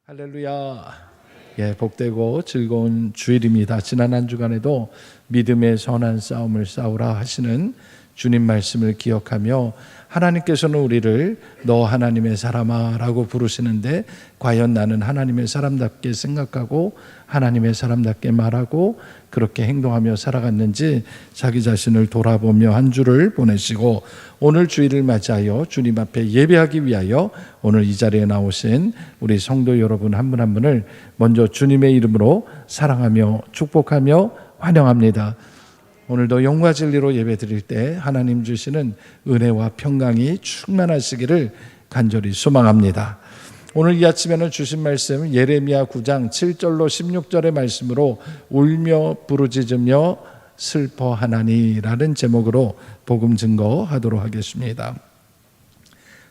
할렐루야. 복되고 즐거운 주일입니다. 지난 한 주간에도 믿음의 선한 싸움을 싸우라 하시는 주님 말씀을 기억하며 하나님께서는 우리를 너 하나님의 사람아 라고 부르시는데 과연 나는 하나님의 사람답게 생각하고 하나님의 사람답게 말하고 그렇게 행동하며 살아갔는지 자기 자신을 돌아보며 한 주를 보내시고 오늘 주일을 맞이하여 주님 앞에 예배하기 위하여 오늘 이 자리에 나오신 우리 성도 여러분 한 분 한 분을 먼저 주님의 이름으로 사랑하며 축복하며 환영합니다. 오늘도 영과 진리로 예배 드릴 때 하나님 주시는 은혜와 평강이 충만하시기를 간절히 소망합니다. 오늘 이 아침에는 주신 말씀 예레미야 9장 7절로 16절의 말씀으로 울며 부르짖으며 슬퍼하나니라는 제목으로 복음 증거하도록 하겠습니다.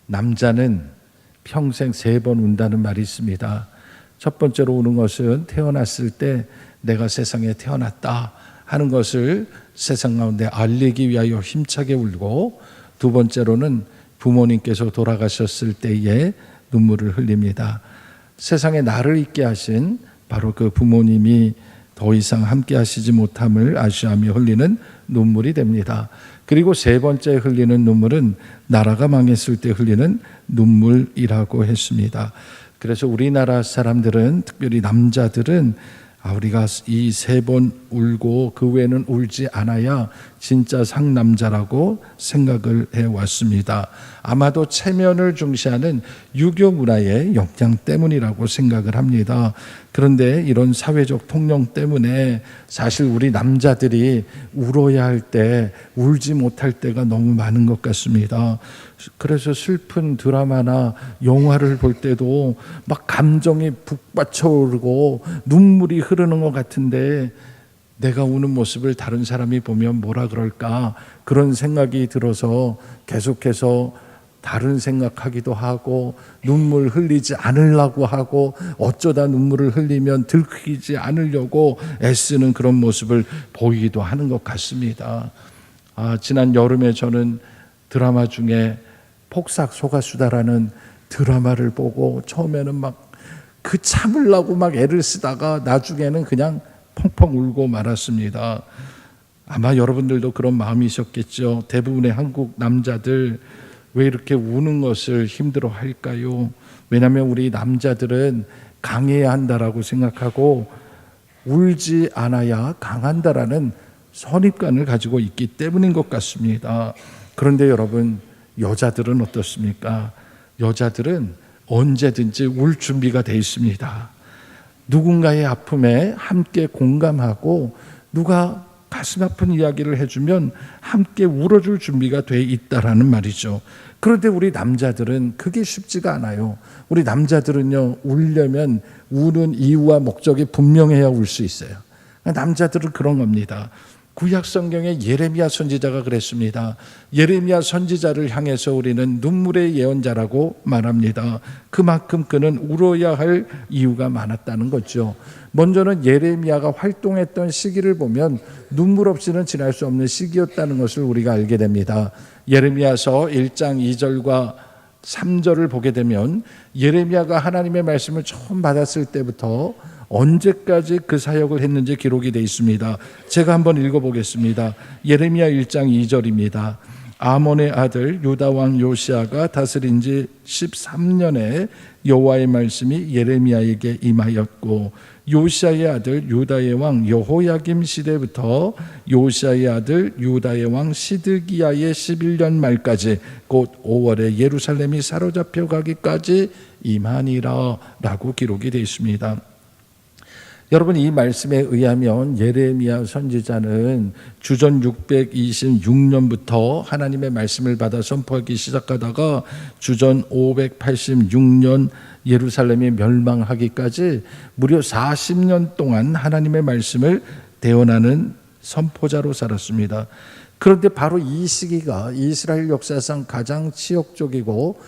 남자는 평생 3번 운다는 말이 있습니다. 첫 번째로 우는 것은 태어났을 때 내가 세상에 태어났다 하는 것을 세상 가운데 알리기 위하여 힘차게 울고, 두 번째로는 부모님께서 돌아가셨을 때에 눈물을 흘립니다. 세상에 나를 있게 하신 바로 그 부모님이 더 이상 함께 하시지 못함을 아쉬워하며 흘리는 눈물이 됩니다. 그리고 세 번째 흘리는 눈물은 나라가 망했을 때 흘리는 눈물이라고 했습니다. 그래서 우리나라 사람들은, 특별히 남자들은 우리가 이 3번 울고 그 외에는 울지 않아야 진짜 상남자라고 생각을 해왔습니다. 아마도 체면을 중시하는 유교 문화의 영향 때문이라고 생각을 합니다. 그런데 이런 사회적 통념 때문에 사실 우리 남자들이 울어야 할 때 울지 못할 때가 너무 많은 것 같습니다. 그래서 슬픈 드라마나 영화를 볼 때도 막 감정이 북받쳐오르고 눈물이 흐르는 것 같은데 내가 우는 모습을 다른 사람이 보면 뭐라 그럴까, 그런 생각이 들어서 계속해서 다른 생각하기도 하고 눈물 흘리지 않으려고 하고 어쩌다 눈물을 흘리면 들키지 않으려고 애쓰는 그런 모습을 보이기도 하는 것 같습니다. 지난 여름에 저는 드라마 중에 폭삭 소가수다라는 드라마를 보고 처음에는 막 그 참으려고 막 애를 쓰다가 나중에는 그냥 펑펑 울고 말았습니다. 아마 여러분들도 그런 마음이셨겠죠. 대부분의 한국 남자들 왜 이렇게 우는 것을 힘들어 할까요? 왜냐하면 우리 남자들은 강해야 한다라고 생각하고 울지 않아야 강한다라는 선입관을 가지고 있기 때문인 것 같습니다. 그런데 여러분, 여자들은 어떻습니까? 여자들은 언제든지 울 준비가 되어 있습니다. 누군가의 아픔에 함께 공감하고 누가 가슴 아픈 이야기를 해주면 함께 울어줄 준비가 돼 있다라는 말이죠. 그런데 우리 남자들은 그게 쉽지가 않아요. 우리 남자들은요, 울려면 우는 이유와 목적이 분명해야 울 수 있어요. 남자들은 그런 겁니다. 구약 성경에 예레미야 선지자가 그랬습니다. 예레미야 선지자를 향해서 우리는 눈물의 예언자라고 말합니다. 그만큼 그는 울어야 할 이유가 많았다는 거죠. 먼저는 예레미야가 활동했던 시기를 보면 눈물 없이는 지날 수 없는 시기였다는 것을 우리가 알게 됩니다. 예레미야서 1장 2절과 3절을 보게 되면 예레미야가 하나님의 말씀을 처음 받았을 때부터 언제까지 그 사역을 했는지 기록이 되어 있습니다. 제가 한번 읽어보겠습니다. 예레미야 1장 2절입니다. 아몬의 아들 유다 왕 요시아가 다스린 지 13년에 여호와의 말씀이 예레미야에게 임하였고, 요시아의 아들 유다의 왕 여호야김 시대부터 요시아의 아들 유다의 왕 시드기야의 11년 말까지 곧 5월에 예루살렘이 사로잡혀 가기까지 임하니라 라고 기록이 되어 있습니다. 여러분, 이 말씀에 의하면 예레미야 선지자는 주전 626년부터 하나님의 말씀을 받아 선포하기 시작하다가 주전 586년 예루살렘이 멸망하기까지 무려 40년 동안 하나님의 말씀을 대언하는 선포자로 살았습니다. 그런데 바로 이 시기가 이스라엘 역사상 가장 치욕적이고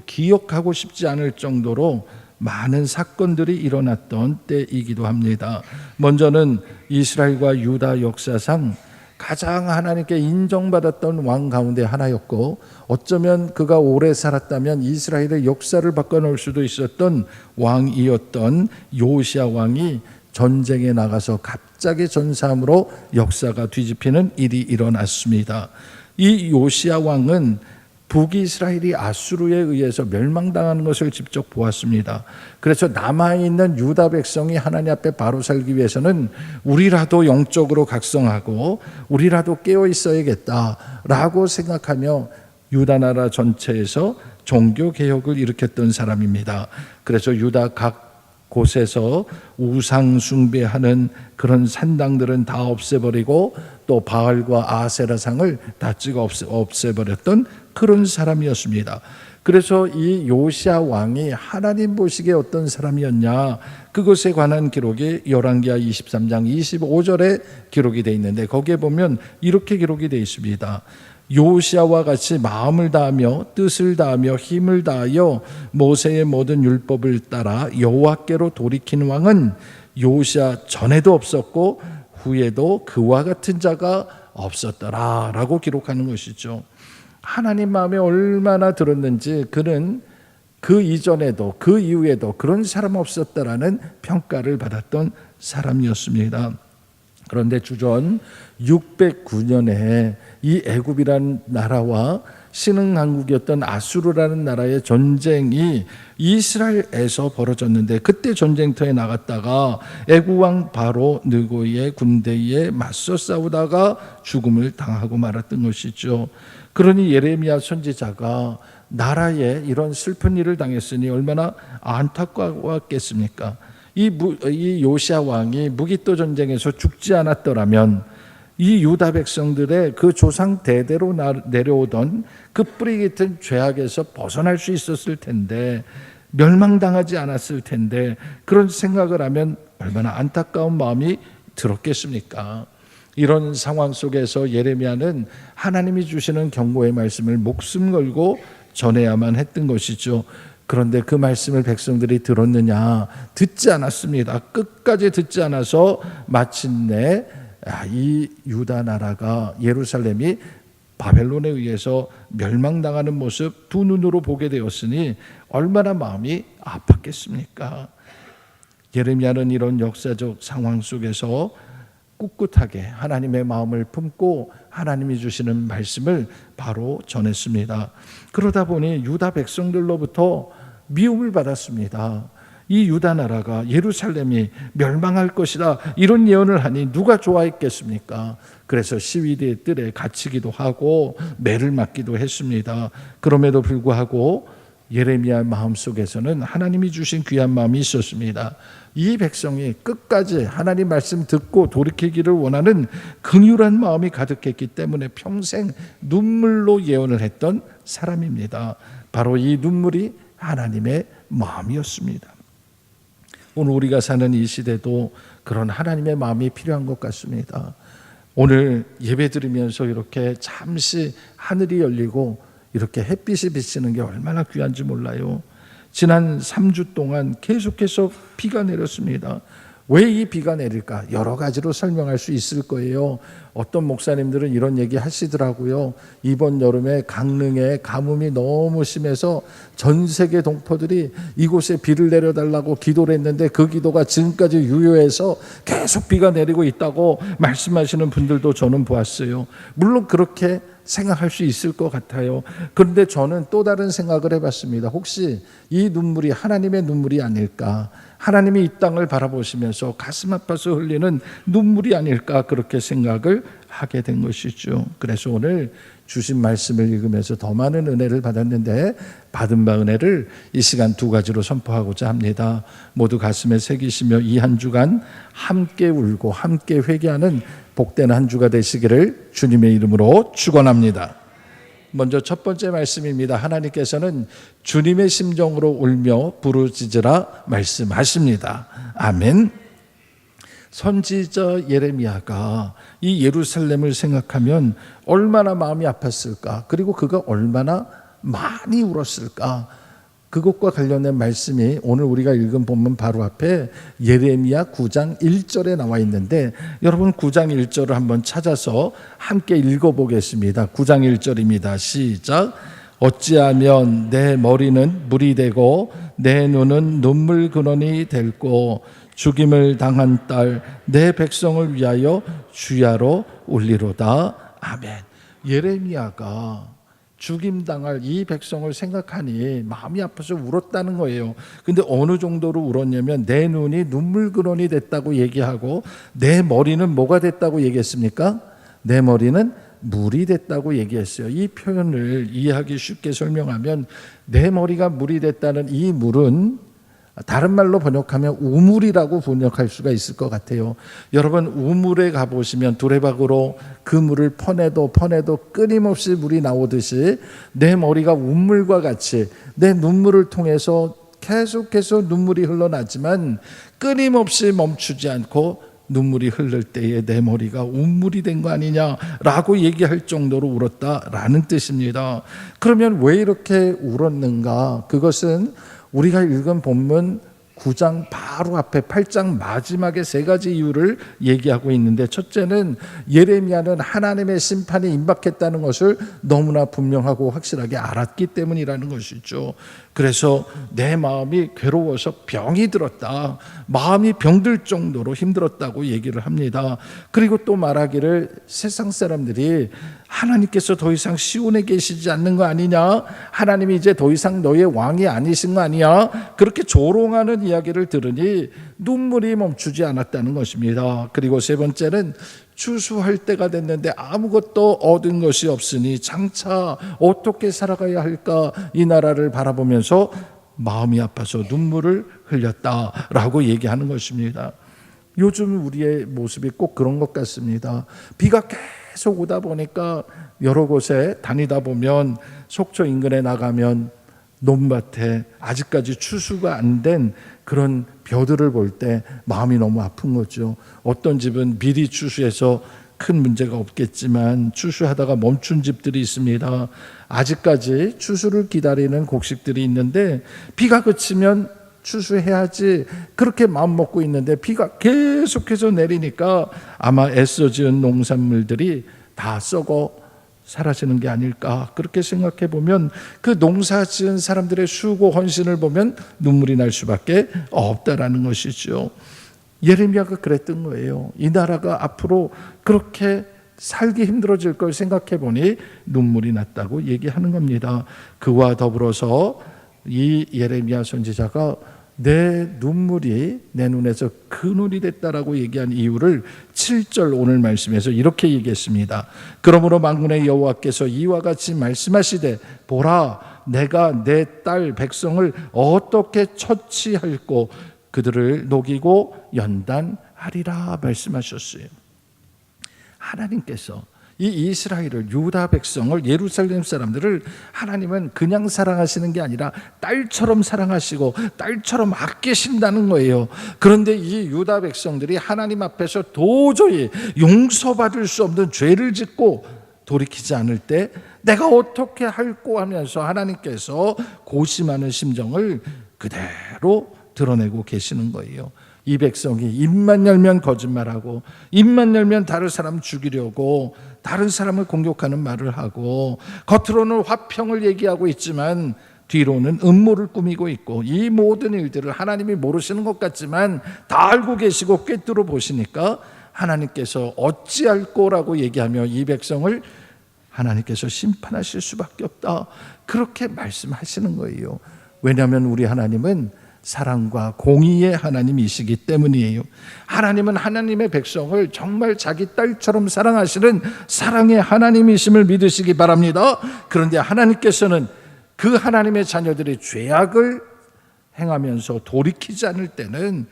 기억하고 싶지 않을 정도로 많은 사건들이 일어났던 때이기도 합니다. 먼저는 이스라엘과 유다 역사상 가장 하나님께 인정받았던 왕 가운데 하나였고, 어쩌면 그가 오래 살았다면 이스라엘의 역사를 바꿔놓을 수도 있었던 왕이었던 요시야 왕이 전쟁에 나가서 갑자기 전사함으로 역사가 뒤집히는 일이 일어났습니다. 이 요시야 왕은 북이스라엘이 아수르에 의해서 멸망당하는 것을 직접 보았습니다. 그래서 남아있는 유다 백성이 하나님 앞에 바로 살기 위해서는 우리라도 영적으로 각성하고 우리라도 깨어 있어야겠다라고 생각하며 유다 나라 전체에서 종교개혁을 일으켰던 사람입니다. 그래서 유다 각 곳에서 우상 숭배하는 그런 산당들은 다 없애버리고 또 바알과 아세라상을 다 찍어 없애버렸던 그런 사람이었습니다. 그래서 이 요시야 왕이 하나님 보시기에 어떤 사람이었냐, 그것에 관한 기록이 열왕기하 23장 25절에 기록이 되어 있는데, 거기에 보면 이렇게 기록이 되어 있습니다. 요시야와 같이 마음을 다하며 뜻을 다하며 힘을 다하여 모세의 모든 율법을 따라 여호와께로 돌이킨 왕은 요시야 전에도 없었고 후에도 그와 같은 자가 없었더라 라고 기록하는 것이죠. 하나님 마음에 얼마나 들었는지 그는 그 이전에도 그 이후에도 그런 사람 없었다라는 평가를 받았던 사람이었습니다. 그런데 주전 609년에 이 애굽이라는 나라와 신흥왕국이었던 아수르라는 나라의 전쟁이 이스라엘에서 벌어졌는데, 그때 전쟁터에 나갔다가 애굽왕 바로 느고이의 군대에 맞서 싸우다가 죽음을 당하고 말았던 것이죠. 그러니 예레미야 선지자가 나라에 이런 슬픈 일을 당했으니 얼마나 안타까웠겠습니까? 이 요시야 왕이 무기또 전쟁에서 죽지 않았더라면 이 유다 백성들의 그 조상 대대로 내려오던 그 뿌리 깊은 죄악에서 벗어날 수 있었을 텐데, 멸망당하지 않았을 텐데, 그런 생각을 하면 얼마나 안타까운 마음이 들었겠습니까? 이런 상황 속에서 예레미야는 하나님이 주시는 경고의 말씀을 목숨 걸고 전해야만 했던 것이죠. 그런데 그 말씀을 백성들이 들었느냐? 듣지 않았습니다. 끝까지 듣지 않아서 마침내 이 유다 나라가, 예루살렘이 바벨론에 의해서 멸망당하는 모습 두 눈으로 보게 되었으니 얼마나 마음이 아팠겠습니까? 예레미야는 이런 역사적 상황 속에서 꿋꿋하게 하나님의 마음을 품고 하나님이 주시는 말씀을 바로 전했습니다. 그러다 보니 유다 백성들로부터 미움을 받았습니다. 이 유다 나라가, 예루살렘이 멸망할 것이다, 이런 예언을 하니 누가 좋아했겠습니까? 그래서 시위대의 뜰에 갇히기도 하고 매를 맞기도 했습니다. 그럼에도 불구하고 예레미야 마음속에서는 하나님이 주신 귀한 마음이 있었습니다. 이 백성이 끝까지 하나님 말씀 듣고 돌이키기를 원하는 긍휼한 마음이 가득했기 때문에 평생 눈물로 예언을 했던 사람입니다. 바로 이 눈물이 하나님의 마음이었습니다. 오늘 우리가 사는 이 시대도 그런 하나님의 마음이 필요한 것 같습니다. 오늘 예배 드리면서 이렇게 잠시 하늘이 열리고 이렇게 햇빛이 비치는 게 얼마나 귀한지 몰라요. 지난 3주 동안 계속해서 비가 내렸습니다. 왜 이 비가 내릴까? 여러 가지로 설명할 수 있을 거예요. 어떤 목사님들은 이런 얘기 하시더라고요. 이번 여름에 강릉에 가뭄이 너무 심해서 전 세계 동포들이 이곳에 비를 내려달라고 기도를 했는데 그 기도가 지금까지 유효해서 계속 비가 내리고 있다고 말씀하시는 분들도 저는 보았어요. 물론 그렇게 생각할 수 있을 것 같아요. 그런데 저는 또 다른 생각을 해봤습니다. 혹시 이 눈물이 하나님의 눈물이 아닐까? 하나님이 이 땅을 바라보시면서 가슴 아파서 흘리는 눈물이 아닐까? 그렇게 생각을 하게 된 것이죠. 그래서 오늘 주신 말씀을 읽으면서 더 많은 은혜를 받았는데, 받은 바 은혜를 이 시간 두 가지로 선포하고자 합니다. 모두 가슴에 새기시며 이 한 주간 함께 울고 함께 회개하는 복된 한 주가 되시기를 주님의 이름으로 축원합니다. 먼저 첫 번째 말씀입니다. 하나님께서는 주님의 심정으로 울며 부르짖으라 말씀하십니다. 아멘. 선지자 예레미야가 이 예루살렘을 생각하면 얼마나 마음이 아팠을까? 그리고 그가 얼마나 많이 울었을까? 그것과 관련된 말씀이 오늘 우리가 읽은 본문 바로 앞에 예레미야 9장 1절에 나와 있는데, 여러분 9장 1절을 한번 찾아서 함께 읽어보겠습니다. 9장 1절입니다. 시작. 어찌하면 내 머리는 물이 되고 내 눈은 눈물 근원이 될고 죽임을 당한 딸 내 백성을 위하여 주야로 울리로다. 아멘. 예레미야가 죽임당할 이 백성을 생각하니 마음이 아파서 울었다는 거예요. 근데 어느 정도로 울었냐면 내 눈이 눈물 근원이 됐다고 얘기하고 내 머리는 뭐가 됐다고 얘기했습니까? 내 머리는 물이 됐다고 얘기했어요. 이 표현을 이해하기 쉽게 설명하면 내 머리가 물이 됐다는 이 물은 다른 말로 번역하면 우물이라고 번역할 수가 있을 것 같아요. 여러분 우물에 가보시면 두레박으로 그 물을 퍼내도 끊임없이 물이 나오듯이 내 머리가 우물과 같이 내 눈물을 통해서 계속해서 눈물이 흘러나지만 끊임없이 멈추지 않고 눈물이 흐를 때에 내 머리가 우물이 된 거 아니냐라고 얘기할 정도로 울었다라는 뜻입니다. 그러면 왜 이렇게 울었는가? 그것은 우리가 읽은 본문 9장 바로 앞에 8장 마지막에 세 가지 이유를 얘기하고 있는데, 첫째는 예레미야는 하나님의 심판이 임박했다는 것을 너무나 분명하고 확실하게 알았기 때문이라는 것이죠. 그래서 내 마음이 괴로워서 병이 들었다, 마음이 병들 정도로 힘들었다고 얘기를 합니다. 그리고 또 말하기를 세상 사람들이 하나님께서 더 이상 시온에 계시지 않는 거 아니냐, 하나님이 이제 더 이상 너의 왕이 아니신 거 아니야, 그렇게 조롱하는 이야기를 들으니 눈물이 멈추지 않았다는 것입니다. 그리고 세 번째는 추수할 때가 됐는데 아무것도 얻은 것이 없으니 장차 어떻게 살아가야 할까, 이 나라를 바라보면서 마음이 아파서 눈물을 흘렸다라고 얘기하는 것입니다. 요즘 우리의 모습이 꼭 그런 것 같습니다. 비가 계속 오다 보니까 여러 곳에 다니다 보면 속초 인근에 나가면 논밭에 아직까지 추수가 안 된 그런 벼들을 볼 때 마음이 너무 아픈 거죠. 어떤 집은 미리 추수해서 큰 문제가 없겠지만 추수하다가 멈춘 집들이 있습니다. 아직까지 추수를 기다리는 곡식들이 있는데 비가 그치면 추수해야지 그렇게 마음 먹고 있는데 비가 계속해서 내리니까 아마 애써 지은 농산물들이 다 썩어 사라지는 게 아닐까, 그렇게 생각해 보면 그 농사 지은 사람들의 수고 헌신을 보면 눈물이 날 수밖에 없다라는 것이죠. 예레미야가 그랬던 거예요. 이 나라가 앞으로 그렇게 살기 힘들어질 걸 생각해 보니 눈물이 났다고 얘기하는 겁니다. 그와 더불어서 이 예레미야 선지자가 내 눈물이 내 눈에서 근원이 됐다라고 얘기한 이유를 7절 오늘 말씀에서 이렇게 얘기했습니다. 그러므로 만군의 여호와께서 이와 같이 말씀하시되 보라, 내가 내 딸 백성을 어떻게 처치할꼬 그들을 녹이고 연단하리라 말씀하셨어요. 하나님께서 이 이스라엘을, 유다 백성을, 예루살렘 사람들을 하나님은 그냥 사랑하시는 게 아니라 딸처럼 사랑하시고 딸처럼 아끼신다는 거예요. 그런데 이 유다 백성들이 하나님 앞에서 도저히 용서받을 수 없는 죄를 짓고 돌이키지 않을 때 내가 어떻게 할꼬 하면서 하나님께서 고심하는 심정을 그대로 드러내고 계시는 거예요. 이 백성이 입만 열면 거짓말하고 입만 열면 다른 사람 죽이려고 다른 사람을 공격하는 말을 하고 겉으로는 화평을 얘기하고 있지만 뒤로는 음모를 꾸미고 있고, 이 모든 일들을 하나님이 모르시는 것 같지만 다 알고 계시고 꿰뚫어 보시니까 하나님께서 어찌할꼬라고 얘기하며 이 백성을 하나님께서 심판하실 수밖에 없다, 그렇게 말씀하시는 거예요. 왜냐하면 우리 하나님은 사랑과 공의의 하나님이시기 때문이에요. 하나님은 하나님의 백성을 정말 자기 딸처럼 사랑하시는 사랑의 하나님이심을 믿으시기 바랍니다. 그런데 하나님께서는 그 하나님의 자녀들이 죄악을 행하면서 돌이키지 않을 때는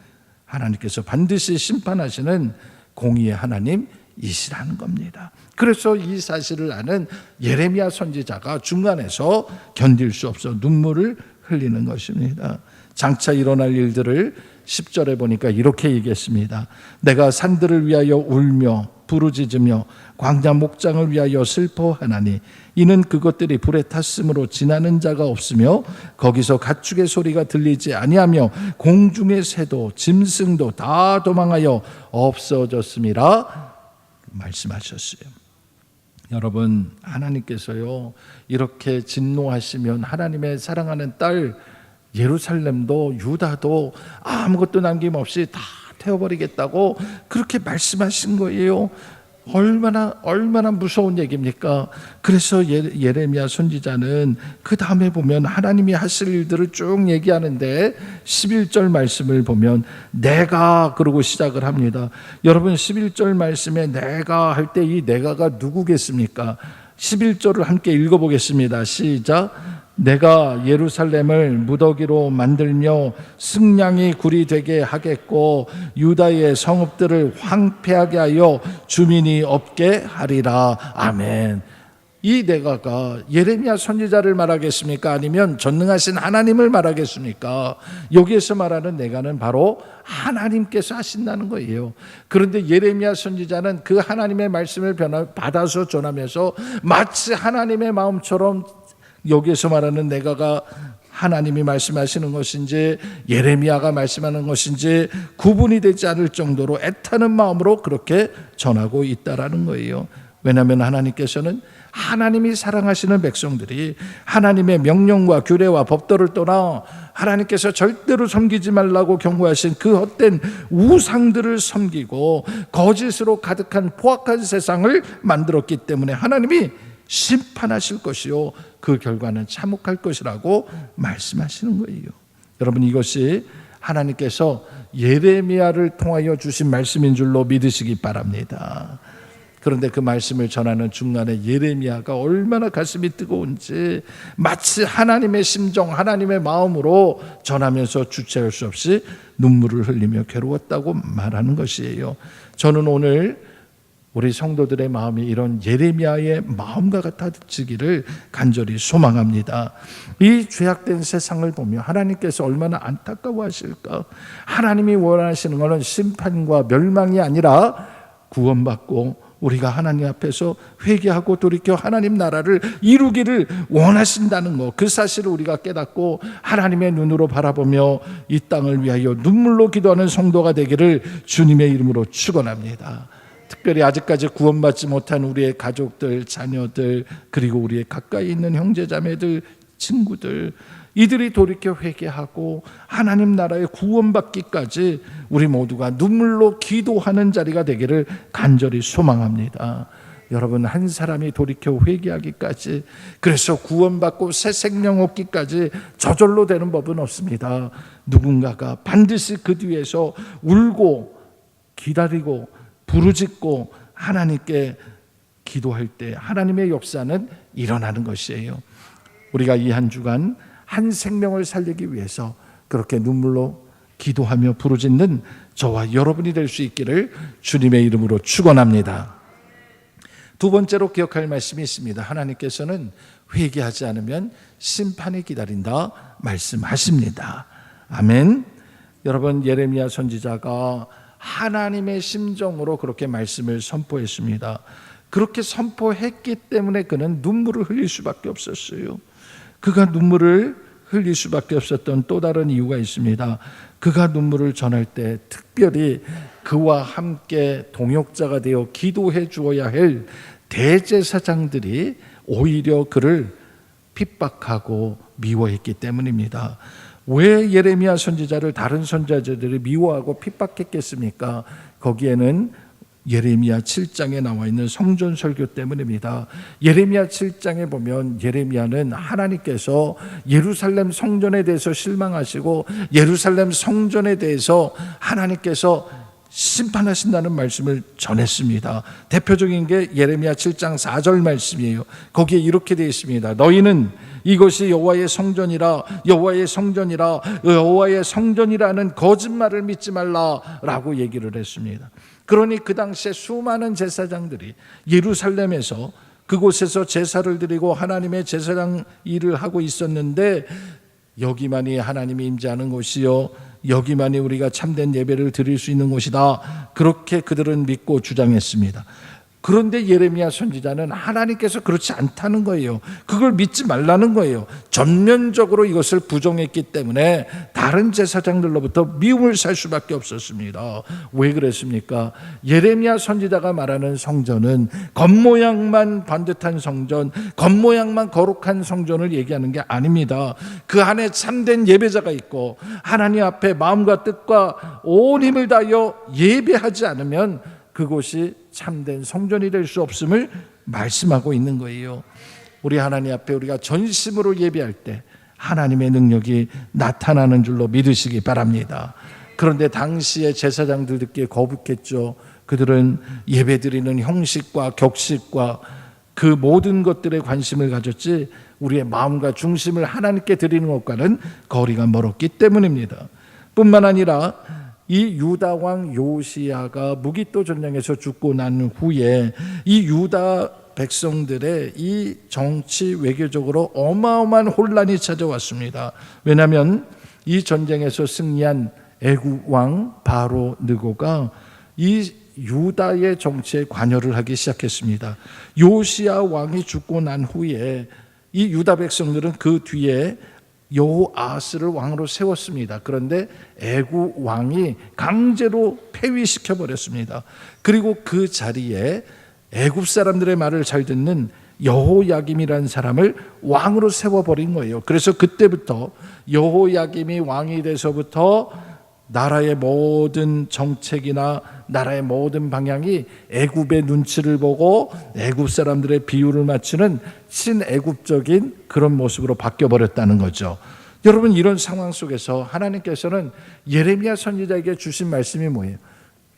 하나님께서 반드시 심판하시는 공의의 하나님이시라는 겁니다. 그래서 이 사실을 아는 예레미야 선지자가 중간에서 견딜 수 없어 눈물을 흘리는 것입니다. 장차 일어날 일들을 10절에 보니까 이렇게 얘기했습니다. 내가 산들을 위하여 울며 부르짖으며 광야 목장을 위하여 슬퍼하나니 이는 그것들이 불에 탔으므로 지나는 자가 없으며 거기서 가축의 소리가 들리지 아니하며 공중의 새도 짐승도 다 도망하여 없어졌음이라 말씀하셨어요. 여러분, 하나님께서요 이렇게 진노하시면 하나님의 사랑하는 딸 예루살렘도 유다도 아무것도 남김없이 다 태워버리겠다고 그렇게 말씀하신 거예요. 얼마나 무서운 얘기입니까? 그래서 예레미야 선지자는 그 다음에 보면 하나님이 하실 일들을 쭉 얘기하는데 11절 말씀을 보면 내가 그러고 시작을 합니다. 여러분, 11절 말씀에 내가 할 때 이 내가가 누구겠습니까? 11절을 함께 읽어보겠습니다. 시작. 내가 예루살렘을 무더기로 만들며 승냥이 굴이 되게 하겠고 유다의 성읍들을 황폐하게 하여 주민이 없게 하리라. 아멘. 이 내가가 예레미야 선지자를 말하겠습니까? 아니면 전능하신 하나님을 말하겠습니까? 여기에서 말하는 내가는 바로 하나님께서 하신다는 거예요. 그런데 예레미야 선지자는 그 하나님의 말씀을 받아서 전하면서 마치 하나님의 마음처럼 여기에서 말하는 내가가 하나님이 말씀하시는 것인지 예레미야가 말씀하는 것인지 구분이 되지 않을 정도로 애타는 마음으로 그렇게 전하고 있다라는 거예요. 왜냐하면 하나님께서는 하나님이 사랑하시는 백성들이 하나님의 명령과 규례와 법도를 떠나 하나님께서 절대로 섬기지 말라고 경고하신 그 헛된 우상들을 섬기고 거짓으로 가득한 포악한 세상을 만들었기 때문에 하나님이 심판하실 것이요 그 결과는 참혹할 것이라고 말씀하시는 거예요. 여러분, 이것이 하나님께서 예레미야를 통하여 주신 말씀인 줄로 믿으시기 바랍니다. 그런데 그 말씀을 전하는 중간에 예레미야가 얼마나 가슴이 뜨거운지 마치 하나님의 심정, 하나님의 마음으로 전하면서 주체할 수 없이 눈물을 흘리며 괴로웠다고 말하는 것이에요. 저는 오늘 우리 성도들의 마음이 이런 예레미야의 마음과 같아지기를 간절히 소망합니다. 이 죄악된 세상을 보며 하나님께서 얼마나 안타까워하실까. 하나님이 원하시는 것은 심판과 멸망이 아니라 구원받고 우리가 하나님 앞에서 회개하고 돌이켜 하나님 나라를 이루기를 원하신다는 것, 그 사실을 우리가 깨닫고 하나님의 눈으로 바라보며 이 땅을 위하여 눈물로 기도하는 성도가 되기를 주님의 이름으로 축원합니다. 특별히 아직까지 구원받지 못한 우리의 가족들, 자녀들, 그리고 우리의 가까이 있는 형제자매들, 친구들, 이들이 돌이켜 회개하고 하나님 나라의 구원받기까지 우리 모두가 눈물로 기도하는 자리가 되기를 간절히 소망합니다. 여러분, 한 사람이 돌이켜 회개하기까지, 그래서 구원받고 새 생명 얻기까지 저절로 되는 법은 없습니다. 누군가가 반드시 그 뒤에서 울고 기다리고 부르짖고 하나님께 기도할 때 하나님의 역사는 일어나는 것이에요. 우리가 이 한 주간 한 생명을 살리기 위해서 그렇게 눈물로 기도하며 부르짖는 저와 여러분이 될 수 있기를 주님의 이름으로 축원합니다. 두 번째로 기억할 말씀이 있습니다. 하나님께서는 회개하지 않으면 심판이 기다린다 말씀하십니다. 아멘. 여러분, 예레미야 선지자가 하나님의 심정으로 그렇게 말씀을 선포했습니다. 그렇게 선포했기 때문에 그는 눈물을 흘릴 수밖에 없었어요. 그가 눈물을 흘릴 수밖에 없었던 또 다른 이유가 있습니다. 그가 눈물을 전할 때 특별히 그와 함께 동역자가 되어 기도해 주어야 할 대제사장들이 오히려 그를 핍박하고 미워했기 때문입니다. 왜 예레미야 선지자를 다른 선지자들이 미워하고 핍박했겠습니까? 거기에는 예레미야 7장에 나와 있는 성전 설교 때문입니다. 예레미야 7장에 보면 예레미야는 하나님께서 예루살렘 성전에 대해서 실망하시고 예루살렘 성전에 대해서 하나님께서 심판하신다는 말씀을 전했습니다. 대표적인 게 예레미야 7장 4절 말씀이에요. 거기에 이렇게 되어 있습니다. 너희는 이것이 여호와의 성전이라, 여호와의 성전이라, 여호와의 성전이라는 거짓말을 믿지 말라라고 얘기를 했습니다. 그러니 그 당시에 수많은 제사장들이 예루살렘에서 그곳에서 제사를 드리고 하나님의 제사장 일을 하고 있었는데 여기만이 하나님이 임재하는 곳이요, 여기만이 우리가 참된 예배를 드릴 수 있는 곳이다. 그렇게 그들은 믿고 주장했습니다. 그런데 예레미야 선지자는 하나님께서 그렇지 않다는 거예요. 그걸 믿지 말라는 거예요. 전면적으로 이것을 부정했기 때문에 다른 제사장들로부터 미움을 살 수밖에 없었습니다. 왜 그랬습니까? 예레미야 선지자가 말하는 성전은 겉모양만 반듯한 성전, 겉모양만 거룩한 성전을 얘기하는 게 아닙니다. 그 안에 참된 예배자가 있고 하나님 앞에 마음과 뜻과 온 힘을 다하여 예배하지 않으면 그곳이 참된 성전이 될 수 없음을 말씀하고 있는 거예요. 우리 하나님 앞에 우리가 전심으로 예배할 때 하나님의 능력이 나타나는 줄로 믿으시기 바랍니다. 그런데 당시의 제사장들 듣기에 거북했죠. 그들은 예배드리는 형식과 격식과 그 모든 것들에 관심을 가졌지 우리의 마음과 중심을 하나님께 드리는 것과는 거리가 멀었기 때문입니다. 뿐만 아니라 이 유다 왕 요시야가 무기또 전쟁에서 죽고 난 후에 이 유다 백성들의 이 정치 외교적으로 어마어마한 혼란이 찾아왔습니다. 왜냐하면 이 전쟁에서 승리한 애굽 왕 바로 느고가 이 유다의 정치에 관여를 하기 시작했습니다. 요시야 왕이 죽고 난 후에 이 유다 백성들은 그 뒤에 여호아스를 왕으로 세웠습니다. 그런데 애굽 왕이 강제로 폐위시켜 버렸습니다. 그리고 그 자리에 애굽 사람들의 말을 잘 듣는 여호야김이라는 사람을 왕으로 세워버린 거예요. 그래서 그때부터 여호야김이 왕이 돼서부터 나라의 모든 정책이나 나라의 모든 방향이 애굽의 눈치를 보고 애굽 사람들의 비율을 맞추는 친애굽적인 그런 모습으로 바뀌어버렸다는 거죠. 여러분, 이런 상황 속에서 하나님께서는 예레미야 선지자에게 주신 말씀이 뭐예요?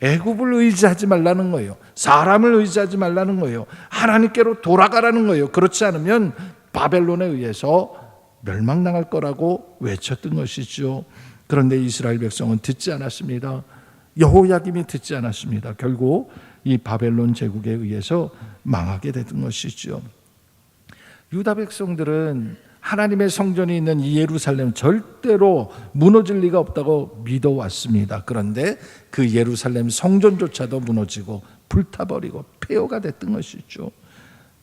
애굽을 의지하지 말라는 거예요. 사람을 의지하지 말라는 거예요. 하나님께로 돌아가라는 거예요. 그렇지 않으면 바벨론에 의해서 멸망당할 거라고 외쳤던 것이죠. 그런데 이스라엘 백성은 듣지 않았습니다. 여호야김이 듣지 않았습니다. 결국 이 바벨론 제국에 의해서 망하게 된 것이죠. 유다 백성들은 하나님의 성전이 있는 이 예루살렘 절대로 무너질 리가 없다고 믿어왔습니다. 그런데 그 예루살렘 성전조차도 무너지고 불타버리고 폐허가 됐던 것이죠.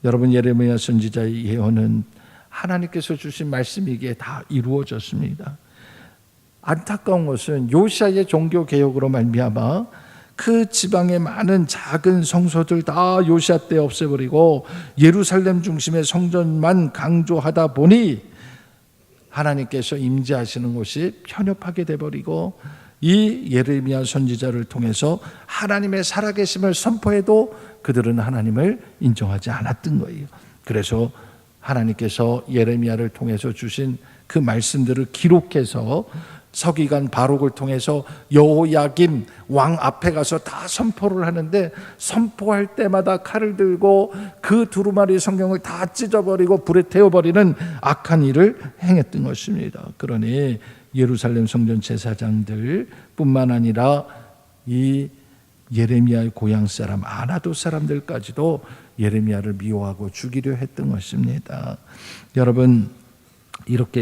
여러분, 예레미야 선지자의 예언은 하나님께서 주신 말씀이기에 다 이루어졌습니다. 안타까운 것은 요시야의 종교 개혁으로 말미암아 그 지방의 많은 작은 성소들 다 요시야 때 없애버리고 예루살렘 중심의 성전만 강조하다 보니 하나님께서 임재하시는 곳이 편협하게 돼버리고 이 예레미야 선지자를 통해서 하나님의 살아계심을 선포해도 그들은 하나님을 인정하지 않았던 거예요. 그래서 하나님께서 예레미야를 통해서 주신 그 말씀들을 기록해서 서기관 바룩을 통해서 여호야김 왕 앞에 가서 다 선포를 하는데, 선포할 때마다 칼을 들고 그 두루마리 성경을 다 찢어버리고 불에 태워버리는 악한 일을 행했던 것입니다. 그러니 예루살렘 성전 제사장들 뿐만 아니라 이 예레미야의 고향 사람 아나도 사람들까지도 예레미야를 미워하고 죽이려 했던 것입니다. 여러분, 이렇게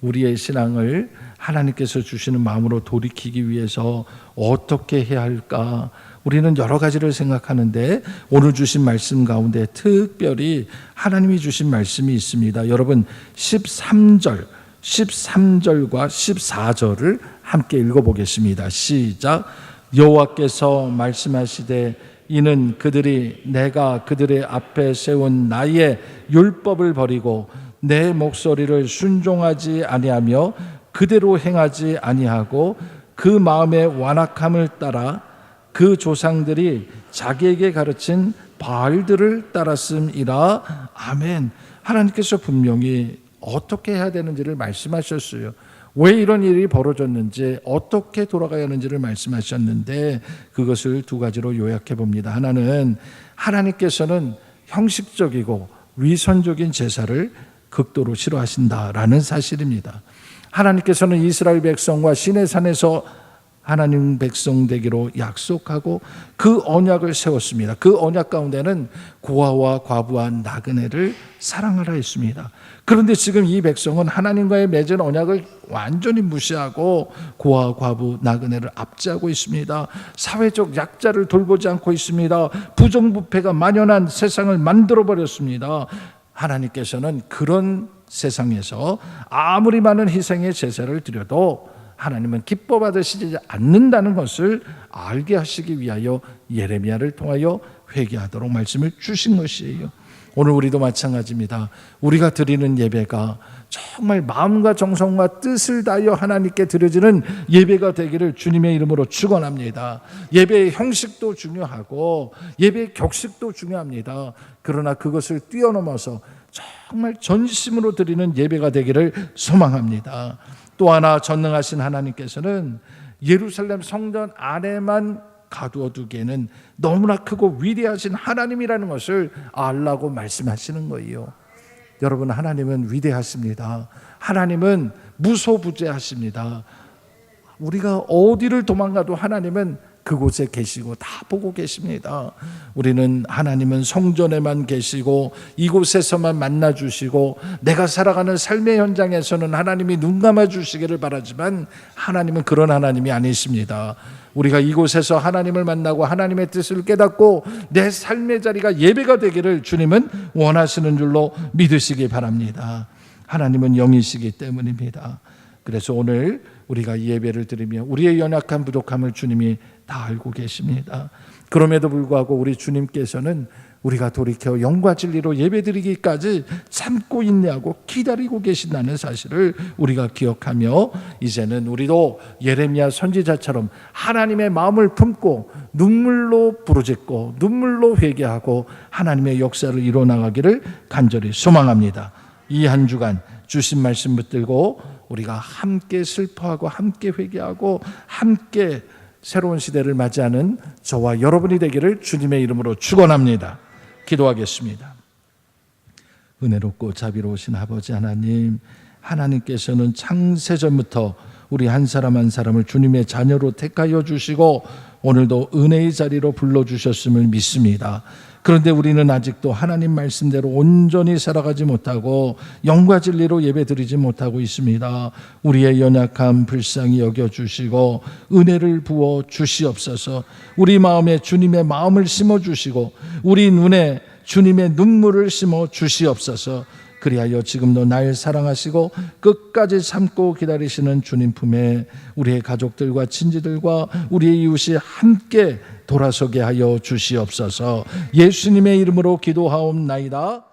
우리의 신앙을 하나님께서 주시는 마음으로 돌이키기 위해서 어떻게 해야 할까? 우리는 여러 가지를 생각하는데 오늘 주신 말씀 가운데 특별히 하나님이 주신 말씀이 있습니다. 여러분, 13절과 14절을 함께 읽어보겠습니다. 시작. 여호와께서 말씀하시되 이는 그들이 내가 그들의 앞에 세운 나의 율법을 버리고 내 목소리를 순종하지 아니하며 그대로 행하지 아니하고 그 마음의 완악함을 따라 그 조상들이 자기에게 가르친 바알들을 따랐음이라. 아멘. 하나님께서 분명히 어떻게 해야 되는지를 말씀하셨어요. 왜 이런 일이 벌어졌는지, 어떻게 돌아가야 하는지를 말씀하셨는데 그것을 두 가지로 요약해 봅니다. 하나는 하나님께서는 형식적이고 위선적인 제사를 극도로 싫어하신다라는 사실입니다. 하나님께서는 이스라엘 백성과 시내산에서 하나님 백성 되기로 약속하고 그 언약을 세웠습니다. 그 언약 가운데는 고아와 과부와 나그네를 사랑하라 했습니다. 그런데 지금 이 백성은 하나님과의 맺은 언약을 완전히 무시하고 고아, 과부, 나그네를 압제하고 있습니다. 사회적 약자를 돌보지 않고 있습니다. 부정부패가 만연한 세상을 만들어버렸습니다. 하나님께서는 그런 세상에서 아무리 많은 희생의 제사를 드려도 하나님은 기뻐 받으시지 않는다는 것을 알게 하시기 위하여 예레미야를 통하여 회개하도록 말씀을 주신 것이에요. 오늘 우리도 마찬가지입니다. 우리가 드리는 예배가 정말 마음과 정성과 뜻을 다하여 하나님께 드려지는 예배가 되기를 주님의 이름으로 축원합니다. 예배의 형식도 중요하고 예배의 격식도 중요합니다. 그러나 그것을 뛰어넘어서 정말 전심으로 드리는 예배가 되기를 소망합니다. 또 하나 전능하신 하나님께서는 예루살렘 성전 안에만 가두어 두기에는 너무나 크고 위대하신 하나님이라는 것을 알라고 말씀하시는 거예요. 여러분, 하나님은 위대하십니다. 하나님은 무소부재하십니다. 우리가 어디를 도망가도 하나님은 그곳에 계시고 다 보고 계십니다. 우리는 하나님은 성전에만 계시고 이곳에서만 만나 주시고 내가 살아가는 삶의 현장에서는 하나님이 눈 감아 주시기를 바라지만 하나님은 그런 하나님이 아니십니다. 우리가 이곳에서 하나님을 만나고 하나님의 뜻을 깨닫고 내 삶의 자리가 예배가 되기를 주님은 원하시는 줄로 믿으시기 바랍니다. 하나님은 영이시기 때문입니다. 그래서 오늘 우리가 예배를 드리며 우리의 연약한 부족함을 주님이 다 알고 계십니다. 그럼에도 불구하고 우리 주님께서는 우리가 돌이켜 영과 진리로 예배드리기까지 참고 인내하고 기다리고 계신다는 사실을 우리가 기억하며 이제는 우리도 예레미야 선지자처럼 하나님의 마음을 품고 눈물로 부르짖고 눈물로 회개하고 하나님의 역사를 이뤄나가기를 간절히 소망합니다. 이 한 주간 주신 말씀 붙들고 우리가 함께 슬퍼하고 함께 회개하고 함께 새로운 시대를 맞이하는 저와 여러분이 되기를 주님의 이름으로 축원합니다. 기도하겠습니다. 은혜롭고 자비로우신 아버지 하나님, 하나님께서는 창세전부터 우리 한 사람 한 사람을 주님의 자녀로 택하여 주시고 오늘도 은혜의 자리로 불러주셨음을 믿습니다. 그런데 우리는 아직도 하나님 말씀대로 온전히 살아가지 못하고 영과 진리로 예배드리지 못하고 있습니다. 우리의 연약함 불쌍히 여겨주시고 은혜를 부어 주시옵소서. 우리 마음에 주님의 마음을 심어주시고 우리 눈에 주님의 눈물을 심어 주시옵소서. 그리하여 지금도 날 사랑하시고 끝까지 참고 기다리시는 주님 품에 우리의 가족들과 친지들과 우리의 이웃이 함께 돌아서게 하여 주시옵소서. 예수님의 이름으로 기도하옵나이다.